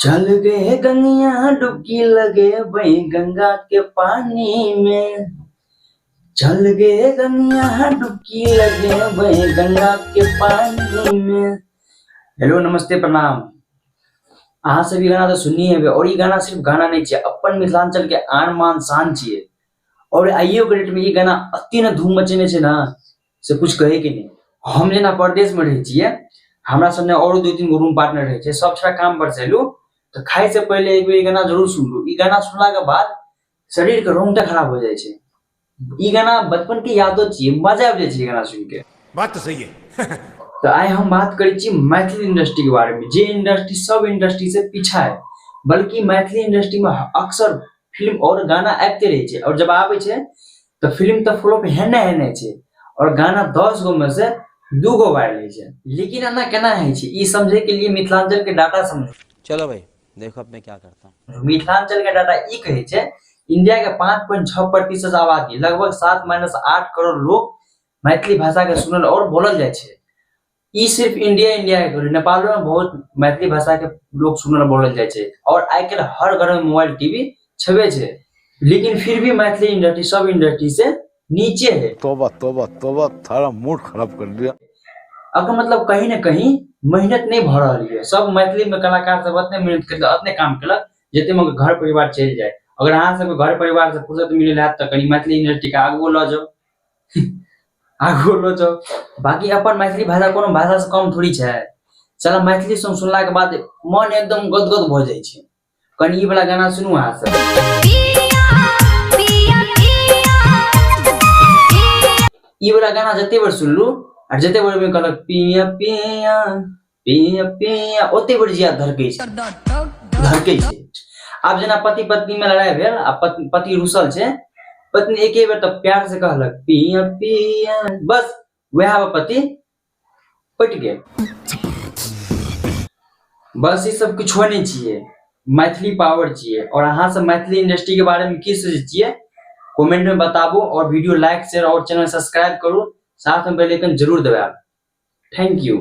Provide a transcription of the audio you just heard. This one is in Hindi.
चल गए गंगिया डुबकी लगे वही गंगा के पानी में। चल गए गंगिया डुबकी लगे वही गंगा के पानी में। हेलो नमस्ते प्रणाम। अहाँ सभी गाना तो सुनिए है और ये गाना सिर्फ गाना नहीं चाहिए, अपन मिथिलांचल के आन मान शान चाहिए। और आइयो क्रेडिट में ये गाना अति न धूम मचेने से ना से कुछ कहे के नहीं। हम जेना परदेश में रहे छिए, हमरा सबने और दो तीन गो रूम पार्टनर रहे छे, सब छड़ा काम पर से एलू तो खाए से पहले एक ये गाना जरूर सुन लू। ये गाना सुनला के बाद शरीर के रोंगटा खराब हो जाए छे। ये गाना बचपन की यादों छिए, मजा आ जाए छे गाना सुन के। बात तो सही है। तो आइ हम बात करै छी मैथिली इंडस्ट्री के बारे में, जे इंडस्ट्री सब इंडस्ट्री से पीछा है। बल्कि मैथिली इंडस्ट्री में अक्सर फिल्म और गाना आते रहे छे, और जब आवे छे तो फिल्म तो फ्लॉप हेने छे और गाना 10 गो में से 2 गो वायरल छे। लेकिन एना केना है छे ई समझे के लिए मिथिलांचल के डाटा समझे। चलो भाई देखो अब मैं क्या करता हूँ। मिथिलांचल के डाटा ई कहे छे इंडिया के 5.6% आबादी लगभग 7-8 करोड़ लोग मैथिली भाषा के सुनल और बोलल जाए छे। ई सिर्फ इंडिया के, नेपाल में बहुत मैथिली भाषा के लोग सुनल बोलल जाए छे और आजकल हर घर में मोबाइल टीवी छबे छे। लेकिन फिर भी मैथिली इंडस्ट्री सब इंडस्ट्री से नीचे है। तोबा तोबा तोबा, थारा मूड खराब कर दिया। अगर मतलब कहीं न कहीं मेहनत नहीं भ रही है। सब मैथिली में कलाकार सब इतने मेहनत करके इतने काम केलक जते में घर परिवार चल जाए। अगर अहाँ सब घर परिवार से फुर्सत मिले है तो कहीं मैथिली इंडस्ट्री का आगू ल जाओ आगू ल जाओ। बाकी अपन मैथिली भाषा कोनो भाषा से कम थोड़ी छे। चला मैथिली सॉन्ग सुनला के बाद मन एकदम गदगद भ जाए छे। कनी ई वाला गाना सुनू अहाँ सब। ई वाला गाना जते बार सुन लू और जते बार में कहलक पिया पिया पिया पिया ओते बार जिया धड़कै छे। अब जना पति पत्नी में लड़ाई भेल आ पति रुसल छे, पत्नी एके बेर तो प्यार से कहलक पिया पिया, बस वह पति पट गए। बस ये सब कुछ नहीं चाहिए, मैथिली पावर चाहिए। और अहाँ सब मैथिली इंडस्ट्री के बारे में की सोचे छिए कमेंट में बताबू और वीडियो लाइक शेयर और चैनल सब्सक्राइब करू, साथ में बेल आइकन जरूर दबाएब। Thank you.